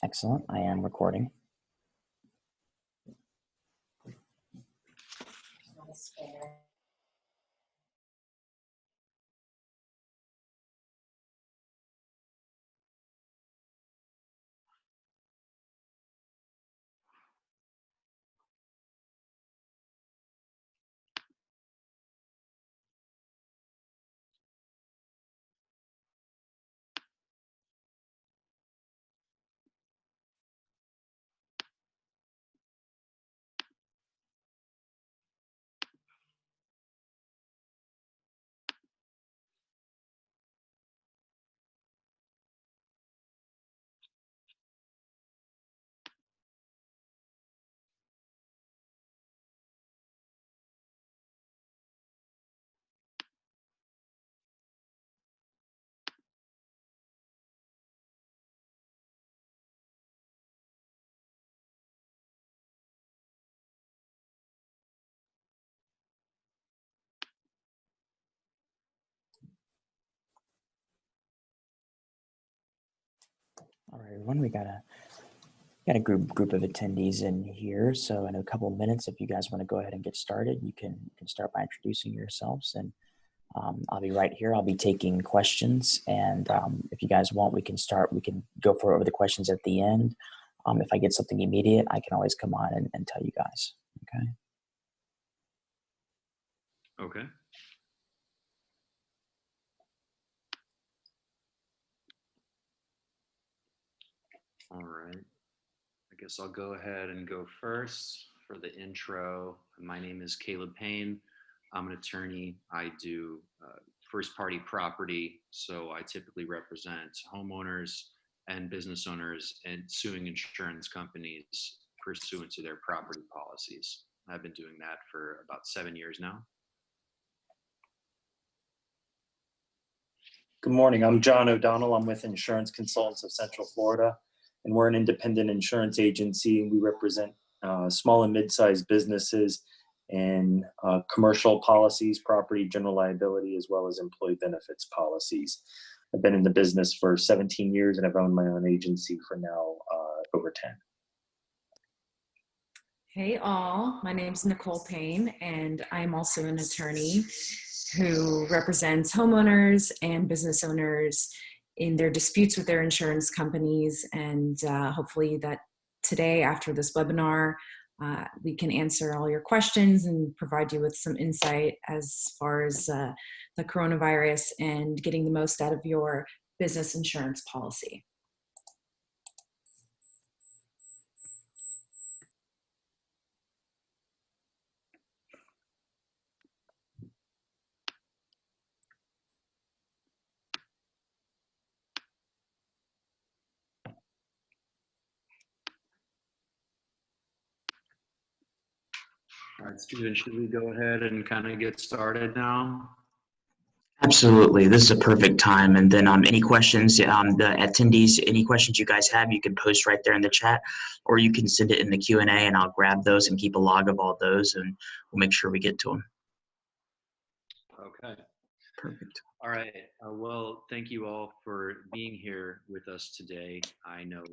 Excellent. I am recording. All right, everyone, we got a group of attendees in here. So in a couple of minutes, if you guys want to go ahead and get started, you can start by introducing yourselves, and I'll be right here. I'll be taking questions, and if you guys want, we can go over the questions at the end. If I get something immediate, I can always come on and tell you guys. Okay. Okay. All right. I guess I'll go ahead and go first for the intro. My name is Caleb Payne. I'm an attorney. I do first party property. So I typically represent homeowners and business owners and suing insurance companies pursuant to their property policies. I've been doing that for about 7 years now. Good morning. I'm John O'Donnell. I'm with Insurance Consultants of Central Florida, and we're an independent insurance agency. We represent small and mid-sized businesses and commercial policies, property, general liability, as well as employee benefits policies. I've been in the business for 17 years, and I've owned my own agency for now over 10. Hey all, my name is Nicole Payne, and I'm also an attorney who represents homeowners and business owners in their disputes with their insurance companies. And hopefully that today, after this webinar, we can answer all your questions and provide you with some insight as far as the coronavirus and getting the most out of your business insurance policy. All right, Steven, should we go ahead and kind of get started now? Absolutely. This is a perfect time. And then any questions, the attendees, any questions you guys have, you can post right there in the chat, or you can send it in the Q&A, and I'll grab those and keep a log of all those, and we'll make sure we get to them. Okay. Perfect. All right. Well, thank you all for being here with us today. I know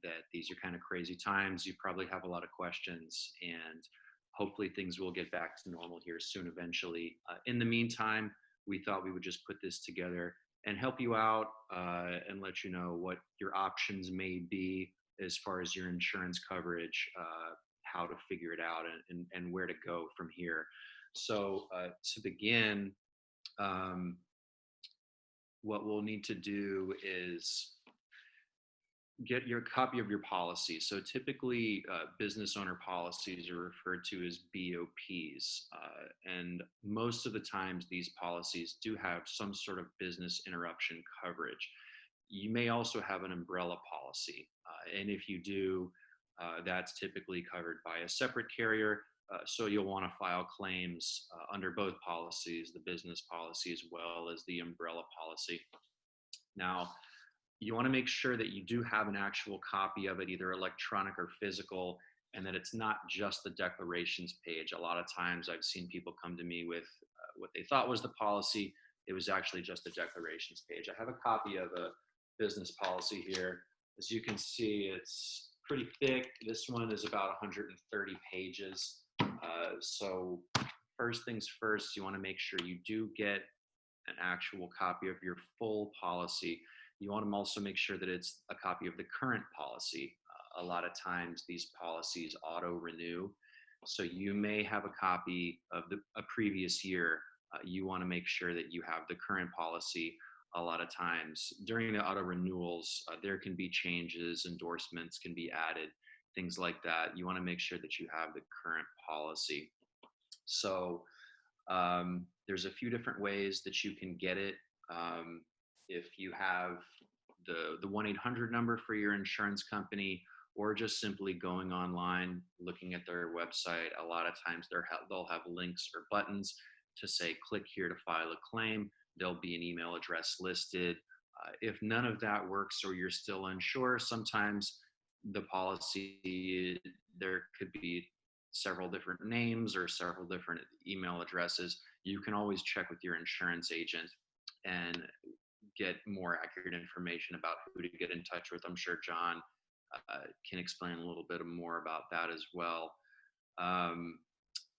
that these are kind of crazy times. You probably have a lot of questions, and hopefully things will get back to normal here soon eventually. In the meantime, we thought we would just put this together and help you out and let you know what your options may be as far as your insurance coverage, how to figure it out, and where to go from here. So to begin, what we'll need to do is get your copy of your policy. So typically business owner policies are referred to as BOPs. And most of the times these policies do have some sort of business interruption coverage. You may also have an umbrella policy. And if you do, that's typically covered by a separate carrier. So you'll want to file claims under both policies, the business policy as well as the umbrella policy. Now, you want to make sure that you do have an actual copy of it, either electronic or physical, and that it's not just the declarations page. A lot of times I've seen people come to me with what they thought was the policy. It was actually just the declarations page. I have a copy of a business policy here As you can see, it's pretty thick. This one is about 130 pages. So first things first, you want to make sure you do get an actual copy of your full policy. You want to also make sure that it's a copy of the current policy. A lot of times these policies auto renew. So you may have a copy of a previous year. You want to make sure that you have the current policy. A lot of times during the auto renewals, there can be changes, endorsements can be added, things like that. You want to make sure that you have the current policy. So there's a few different ways that you can get it. If you have the 1-800 number for your insurance company, or just simply going online, looking at their website, a lot of times they'll have links or buttons to say, click here to file a claim. There'll be an email address listed. If none of that works or you're still unsure, sometimes the policy, there could be several different names or several different email addresses. You can always check with your insurance agent and get more accurate information about who to get in touch with. I'm sure John can explain a little bit more about that as well.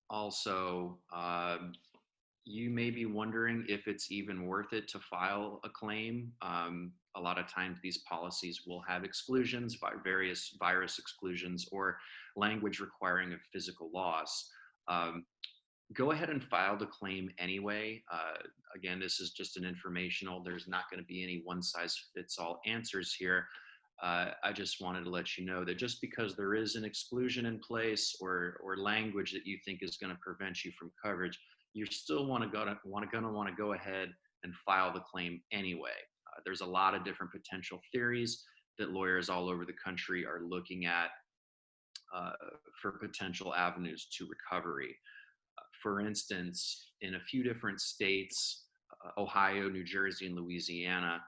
Also, you may be wondering if it's even worth it to file a claim. A lot of times these policies will have exclusions, various virus exclusions, or language requiring a physical loss. Go ahead and file the claim anyway. Again, this is just an informational. There's not going to be any one-size-fits-all answers here. I just wanted to let you know that just because there is an exclusion in place or language that you think is going to prevent you from coverage, you still want to go ahead and file the claim anyway. There's a lot of different potential theories that lawyers all over the country are looking at for potential avenues to recovery. For instance, in a few different states, Ohio, New Jersey, and Louisiana,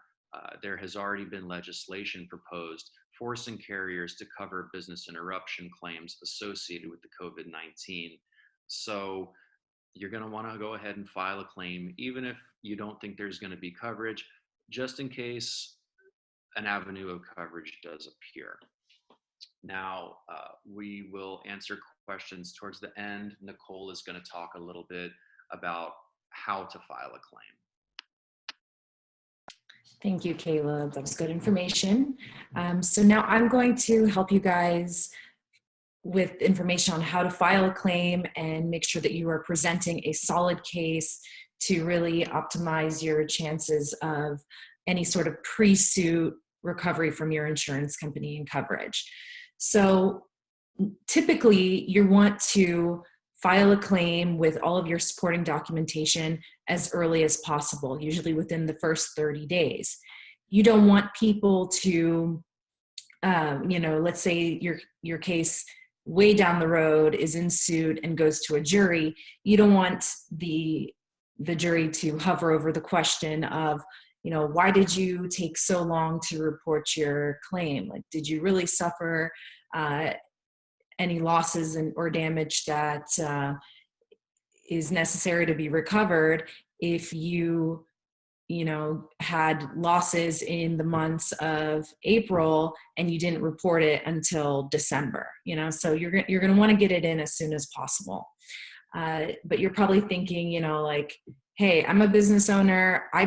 there has already been legislation proposed forcing carriers to cover business interruption claims associated with the COVID-19. So you're going to want to go ahead and file a claim, even if you don't think there's going to be coverage, just in case an avenue of coverage does appear. Now, we will answer questions towards the end. Nicole is going to talk a little bit about how to file a claim. Thank you, Caleb. That was good information. So now I'm going to help you guys with information on how to file a claim and make sure that you are presenting a solid case to really optimize your chances of any sort of pre-suit recovery from your insurance company and coverage. So typically you want to file a claim with all of your supporting documentation as early as possible, usually within the first 30 days. You don't want people to, let's say your case way down the road is in suit and goes to a jury. You don't want the jury to hover over the question of, why did you take so long to report your claim? Like, did you really suffer any losses or damage that is necessary to be recovered if you had losses in the months of April and you didn't report it until December, so you're going to want to get it in as soon as possible. But you're probably thinking, hey, I'm a business owner. I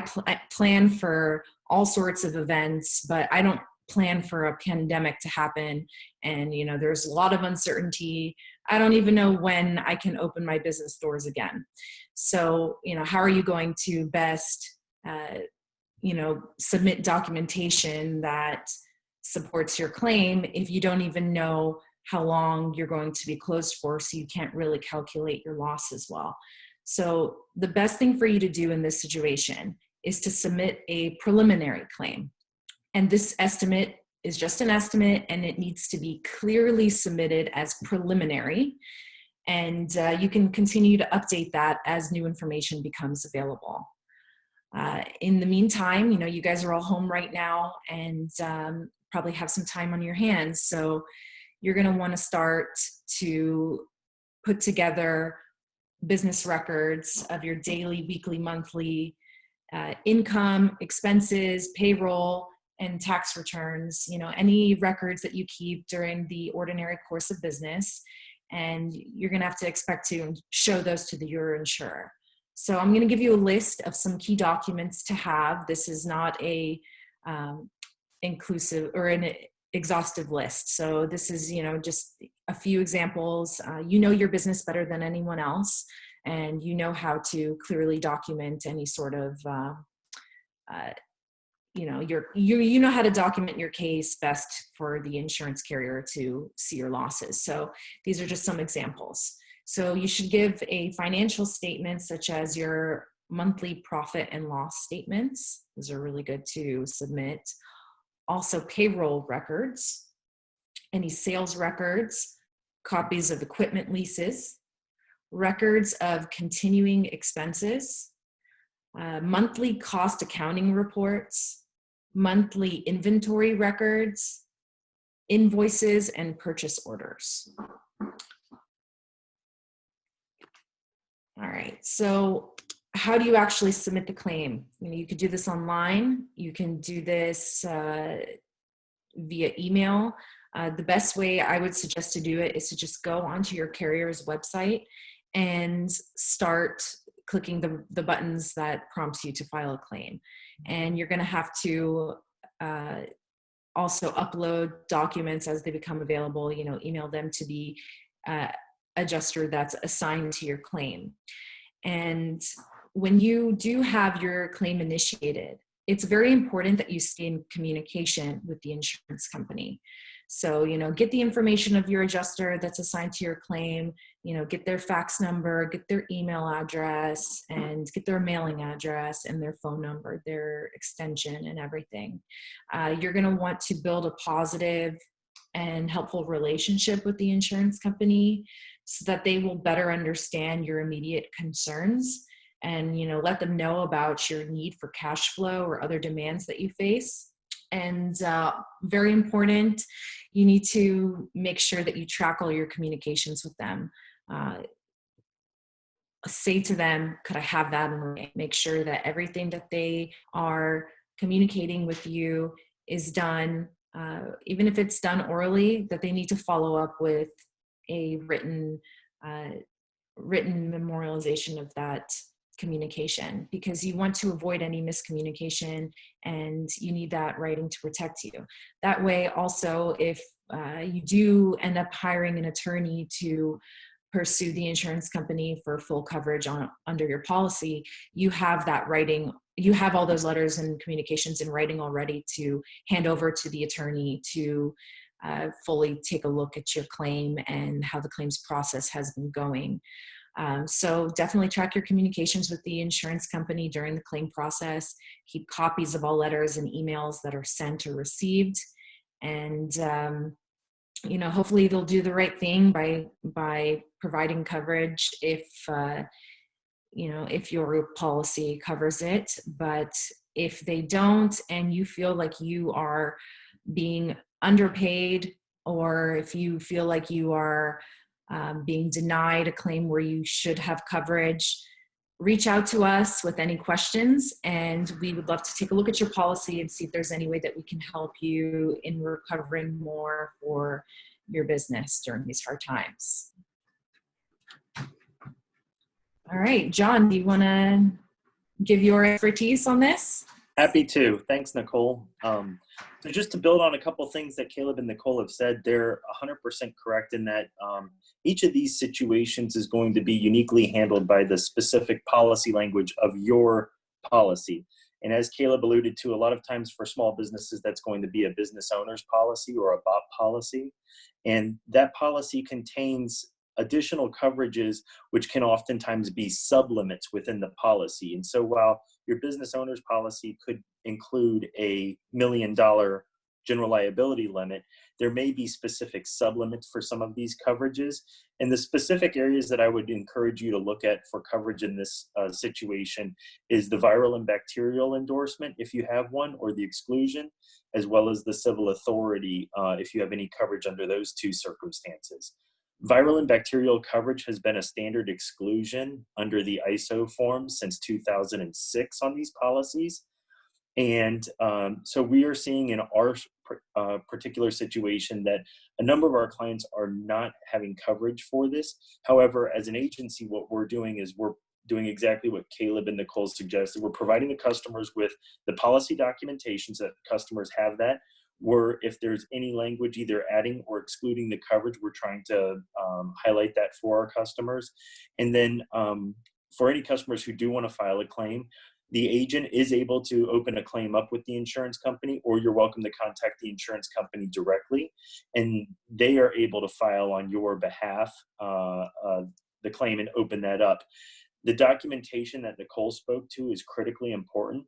plan for all sorts of events, but I don't plan for a pandemic to happen. And, there's a lot of uncertainty. I don't even know when I can open my business doors again. So, how are you going to best submit documentation that supports your claim if you don't even know how long you're going to be closed for, so you can't really calculate your loss as well. So the best thing for you to do in this situation is to submit a preliminary claim. And this estimate is just an estimate, and it needs to be clearly submitted as preliminary. And you can continue to update that as new information becomes available. In the meantime, you guys are all home right now and probably have some time on your hands. So you're going to want to start to put together business records of your daily, weekly, monthly income, expenses, payroll, and tax returns, any records that you keep during the ordinary course of business. And you're going to have to expect to show those to your insurer. So I'm going to give you a list of some key documents to have. This is not a inclusive or an exhaustive list. So this is, just a few examples. Your business better than anyone else, and you know how to clearly document any sort of, you know how to document your case best for the insurance carrier to see your losses. So these are just some examples. So you should give a financial statement such as your monthly profit and loss statements. Those are really good to submit. Also payroll records, any sales records, copies of equipment leases, records of continuing expenses, monthly cost accounting reports, monthly inventory records, invoices, and purchase orders. All right, so how do you actually submit the claim? You could do this online. You can do this via email. The best way I would suggest to do it is to just go onto your carrier's website and start clicking the buttons that prompts you to file a claim. And you're going to have to also upload documents as they become available, email them to the adjuster that's assigned to your claim. And when you do have your claim initiated, it's very important that you stay in communication with the insurance company. So, get the information of your adjuster that's assigned to your claim, get their fax number, get their email address, and get their mailing address and their phone number, their extension, and everything. You're going to want to build a positive and helpful relationship with the insurance company so that they will better understand your immediate concerns and, let them know about your need for cash flow or other demands that you face. And very important, you need to make sure that you track all your communications with them. Say to them, could I have that in writing? Make sure that everything that they are communicating with you is done, even if it's done orally, that they need to follow up with a written memorialization of that communication, because you want to avoid any miscommunication and you need that writing to protect you. That way also, if you do end up hiring an attorney to pursue the insurance company for full coverage under your policy, you have that writing, you have all those letters and communications in writing already to hand over to the attorney to fully take a look at your claim and how the claims process has been going. So definitely track your communications with the insurance company during the claim process. Keep copies of all letters and emails that are sent or received. And, hopefully they'll do the right thing by providing coverage if your policy covers it. But if they don't, and you feel like you are being underpaid, or if you feel like you are being denied a claim where you should have coverage, reach out to us with any questions, and we would love to take a look at your policy and see if there's any way that we can help you in recovering more for your business during these hard times. All right, John, do you want to give your expertise on this? Happy to. Thanks, Nicole. So just to build on a couple things that Caleb and Nicole have said, they're 100% correct in that each of these situations is going to be uniquely handled by the specific policy language of your policy. And as Caleb alluded to, a lot of times for small businesses, that's going to be a business owner's policy or a BOP policy. And that policy contains additional coverages, which can oftentimes be sublimits within the policy. And so while your business owner's policy could include a $1 million general liability limit, there may be specific sublimits for some of these coverages. And the specific areas that I would encourage you to look at for coverage in this situation is the viral and bacterial endorsement, if you have one, or the exclusion, as well as the civil authority, if you have any coverage under those two circumstances. Viral and bacterial coverage has been a standard exclusion under the ISO form since 2006 on these policies. And so we are seeing in our particular situation that a number of our clients are not having coverage for this. However, as an agency, what we're doing is we're doing exactly what Caleb and Nicole suggested. We're providing the customers with the policy documentation so that customers have that. Where if there's any language either adding or excluding the coverage, we're trying to highlight that for our customers. And then for any customers who do want to file a claim, the agent is able to open a claim up with the insurance company, or you're welcome to contact the insurance company directly, and they are able to file on your behalf the claim and open that up. The documentation that Nicole spoke to is critically important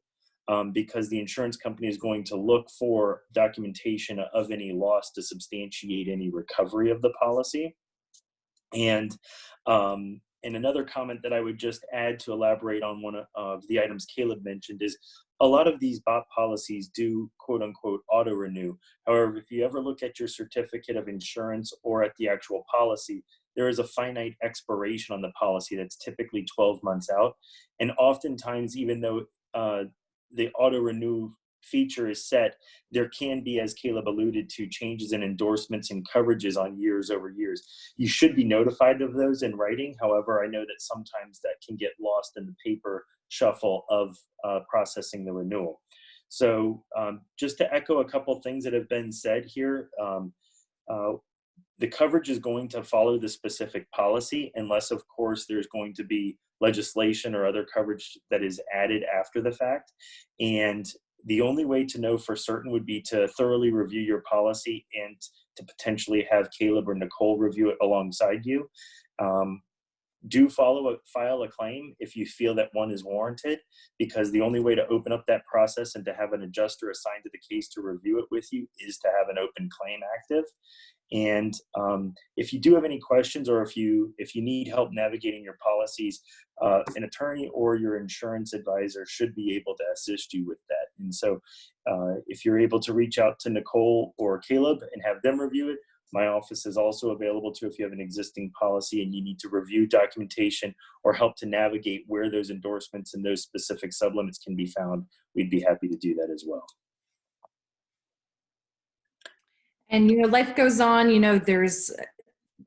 because the insurance company is going to look for documentation of any loss to substantiate any recovery of the policy. And another comment that I would just add to elaborate on one of the items Caleb mentioned is a lot of these BOP policies do quote unquote auto renew. However, if you ever look at your certificate of insurance or at the actual policy, there is a finite expiration on the policy that's typically 12 months out. And oftentimes, even though the auto renew feature is set, there can be, as Caleb alluded to, changes in endorsements and coverages on years over years. You should be notified of those in writing. However, I know that sometimes that can get lost in the paper shuffle of processing the renewal. So just to echo a couple things that have been said here, the coverage is going to follow the specific policy unless, of course, there's going to be legislation or other coverage that is added after the fact. And the only way to know for certain would be to thoroughly review your policy and to potentially have Caleb or Nicole review it alongside you. Do file a claim if you feel that one is warranted, because the only way to open up that process and to have an adjuster assigned to the case to review it with you is to have an open claim active. And if you do have any questions, or if you need help navigating your policies, an attorney or your insurance advisor should be able to assist you with that. And so if you're able to reach out to Nicole or Caleb and have them review it, my office is also available to, if you have an existing policy and you need to review documentation or help to navigate where those endorsements and those specific sublimits can be found, we'd be happy to do that as well. And, life goes on, there's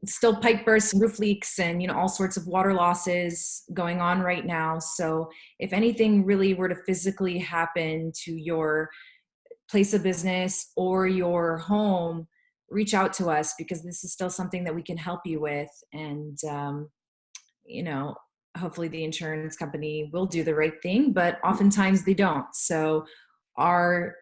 still pipe bursts, roof leaks, and, all sorts of water losses going on right now. So if anything really were to physically happen to your place of business or your home, reach out to us, because this is still something that we can help you with. And, hopefully the insurance company will do the right thing, but oftentimes they don't. So our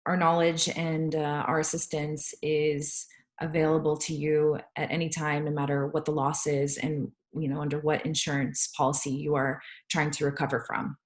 knowledge and our assistance is available to you at any time, no matter what the loss is and, under what insurance policy you are trying to recover from.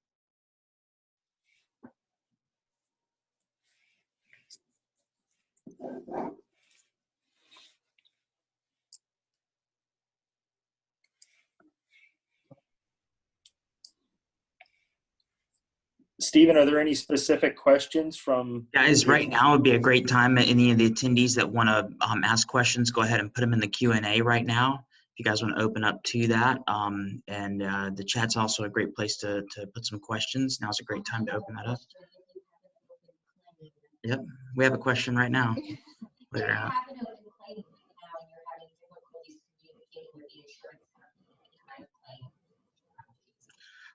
Stephen, are there any specific questions from? Guys, right now would be a great time. Any of the attendees that want to ask questions, go ahead and put them in the Q&A right now. If you guys want to open up to that. And the chat's also a great place to put some questions. Now's a great time to open that up. Yep, we have a question right now.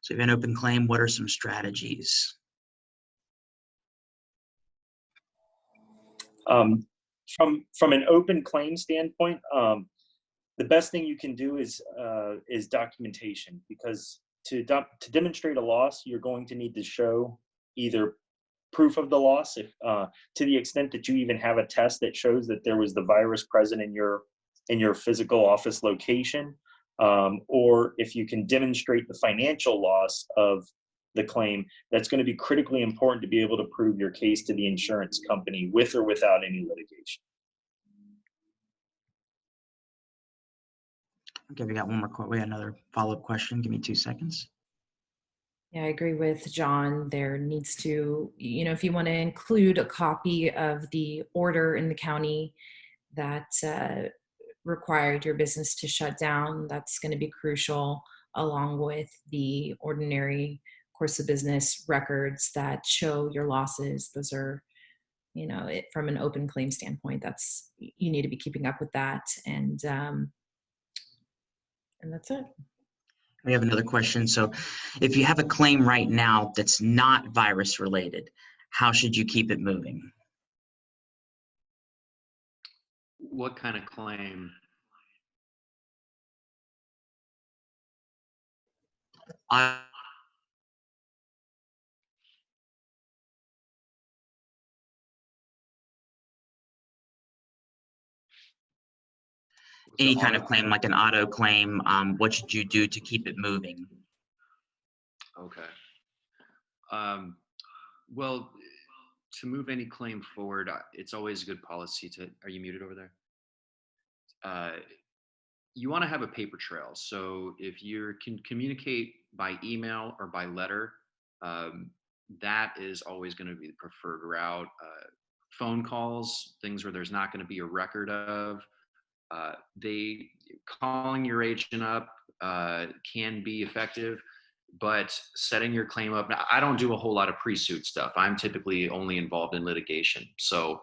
So if you have an open claim, what are some strategies? From an open claim standpoint, the best thing you can do is documentation, because to demonstrate a loss, you're going to need to show either proof of the loss, if to the extent that you even have a test that shows that there was the virus present in your physical office location, or if you can demonstrate the financial loss of the claim. That's going to be critically important to be able to prove your case to the insurance company with or without any litigation. Okay, we got one more. We got another follow-up question. Give me 2 seconds. Yeah, I agree with John. There needs to, if you want to include a copy of the order in the county that required your business to shut down, that's going to be crucial, along with the ordinary course of business records that show your losses. Those are, from an open claim standpoint, you need to be keeping up with that. And that's it. We have another question. So if you have a claim right now that's not virus related, how should you keep it moving? What kind of claim? Any kind of claim, like an auto claim, what should you do to keep it moving? Okay. Well, to move any claim forward, it's always a good policy to, are you muted over there? You want to have a paper trail. So if you can communicate by email or by letter, that is always going to be the preferred route. Phone calls, things where there's not going to be a record of, calling your agent up can be effective, but setting your claim up. Now, I don't do a whole lot of pre-suit stuff. I'm typically only involved in litigation. So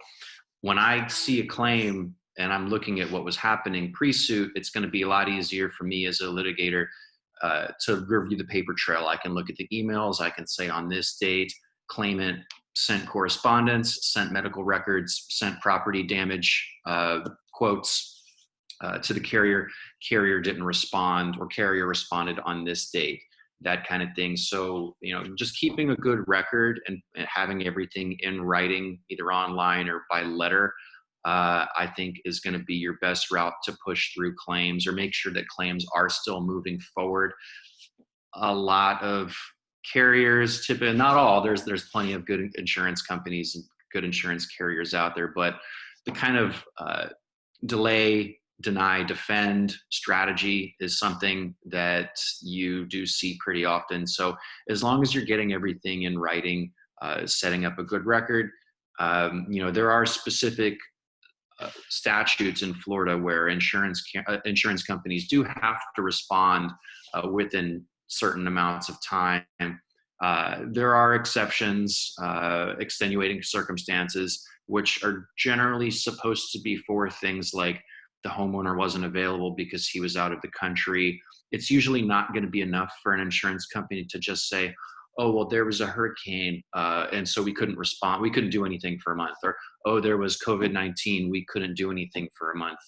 when I see a claim and I'm looking at what was happening pre-suit, it's going to be a lot easier for me as a litigator to review the paper trail. I can look at the emails. I can say on this date, claimant sent correspondence, sent medical records, sent property damage quotes to the carrier. Carrier didn't respond, or carrier responded on this date, that kind of thing. So, just keeping a good record and having everything in writing, either online or by letter, I think is going to be your best route to push through claims or make sure that claims are still moving forward. A lot of carriers, typically, not all, there's plenty of good insurance companies and good insurance carriers out there, but the kind of delay, deny, defend strategy is something that you do see pretty often. So as long as you're getting everything in writing, setting up a good record, there are specific statutes in Florida where insurance companies do have to respond within certain amounts of time. There are exceptions, extenuating circumstances, which are generally supposed to be for things like the homeowner wasn't available because he was out of the country. It's usually not going to be enough for an insurance company to just say, oh, well, there was a hurricane, and so we couldn't respond. We couldn't do anything for a month. Or, oh, there was COVID-19. We couldn't do anything for a month.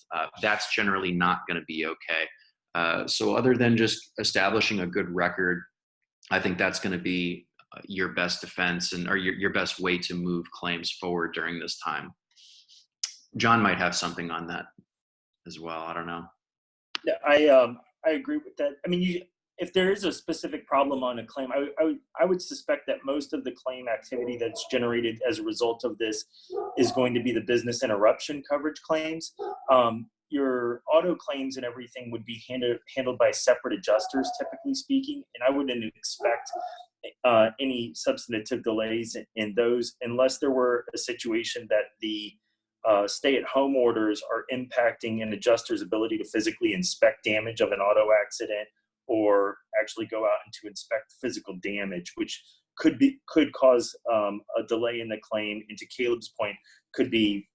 That's generally not going to be okay. So other than just establishing a good record, I think that's going to be your best defense or your best way to move claims forward during this time. John might have something on that as well. I don't know. Yeah, I agree with that. I mean, if there is a specific problem on a claim, I would suspect that most of the claim activity that's generated as a result of this is going to be the business interruption coverage claims. Your auto claims and everything would be handled by separate adjusters, typically speaking, and I wouldn't expect any substantive delays in those unless there were a situation that the stay-at-home orders are impacting an adjuster's ability to physically inspect damage of an auto accident or actually go out and to inspect physical damage, which could cause a delay in the claim, and to Caleb's point, could be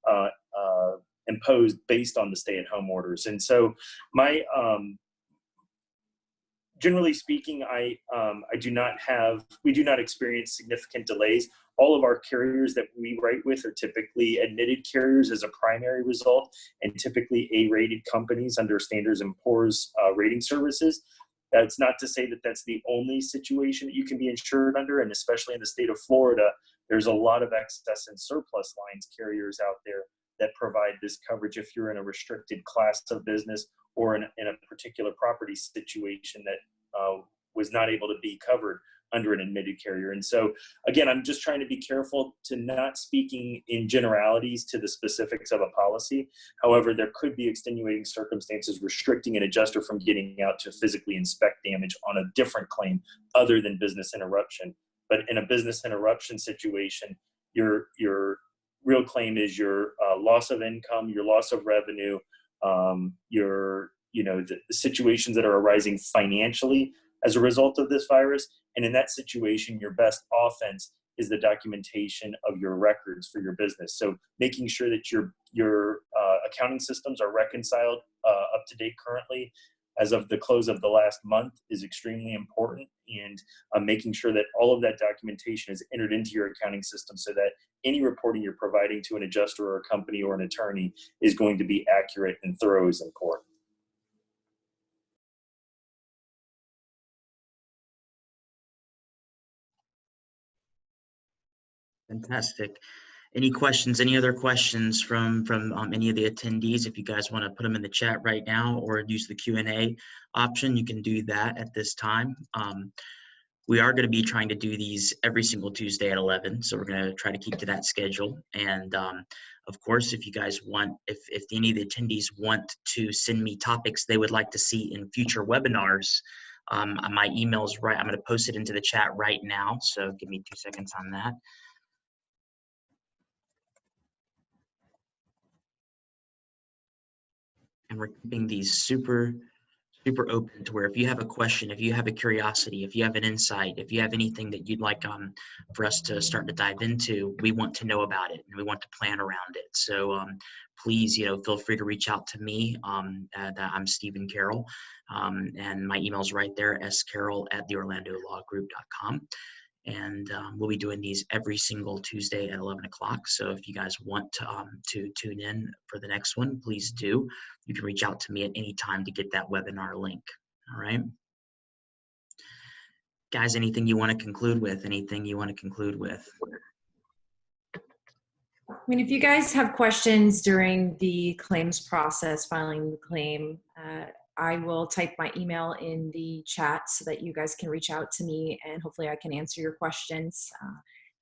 imposed based on the stay-at-home orders. And so generally speaking, we do not experience significant delays. All of our carriers that we write with are typically admitted carriers as a primary result, and typically A-rated companies under Standards & Poor's rating services. That's not to say that that's the only situation that you can be insured under, and especially in the state of Florida, there's a lot of excess and surplus lines carriers out there that provide this coverage if you're in a restricted class of business or in a particular property situation that was not able to be covered under an admitted carrier. And so, again, I'm just trying to be careful to not speaking in generalities to the specifics of a policy. However, there could be extenuating circumstances restricting an adjuster from getting out to physically inspect damage on a different claim other than business interruption. But in a business interruption situation, your real claim is your loss of income, your loss of revenue, the situations that are arising financially as a result of this virus. And in that situation, your best offense is the documentation of your records for your business. So making sure that your accounting systems are reconciled up to date currently as of the close of the last month is extremely important, and making sure that all of that documentation is entered into your accounting system so that any reporting you're providing to an adjuster or a company or an attorney is going to be accurate and thorough is important. Fantastic. Any questions, any other questions from any of the attendees? If you guys want to put them in the chat right now or use the Q&A option, you can do that at this time. We are going to be trying to do these every single Tuesday at 11. So we're going to try to keep to that schedule. And of course, if you guys want, if any of the attendees want to send me topics they would like to see in future webinars, my email is right. I'm going to post it into the chat right now. So give me 2 seconds on that. And we're keeping these super open to where if you have a question, if you have a curiosity, if you have an insight, if you have anything that you'd like for us to start to dive into, we want to know about it and we want to plan around it. So please, feel free to reach out to me. I'm Stephen Carroll, and my email is right there, scarroll@theorlandolawgroup.com. And we'll be doing these every single Tuesday at 11 o'clock. So if you guys want to tune in for the next one, please do. You can reach out to me at any time to get that webinar link. All right. Guys, anything you want to conclude with? Anything you want to conclude with? I mean, if you guys have questions during the claims process, filing the claim, I will type my email in the chat so that you guys can reach out to me and hopefully I can answer your questions.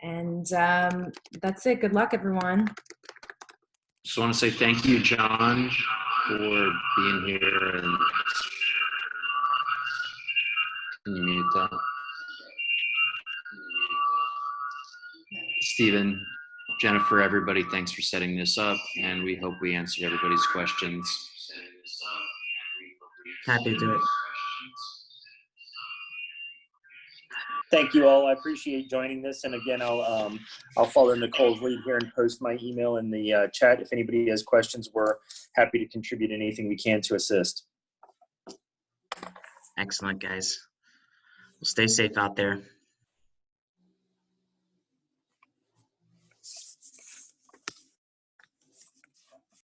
That's it. Good luck, everyone. Just want to say thank you, John, for being here. And can you mute that? Stephen, Jennifer, everybody, thanks for setting this up, and we hope we answered everybody's questions. Happy to do it. Thank you all. I appreciate joining this. And again, I'll follow Nicole's lead here and post my email in the chat. If anybody has questions, we're happy to contribute anything we can to assist. Excellent, guys. Well, stay safe out there.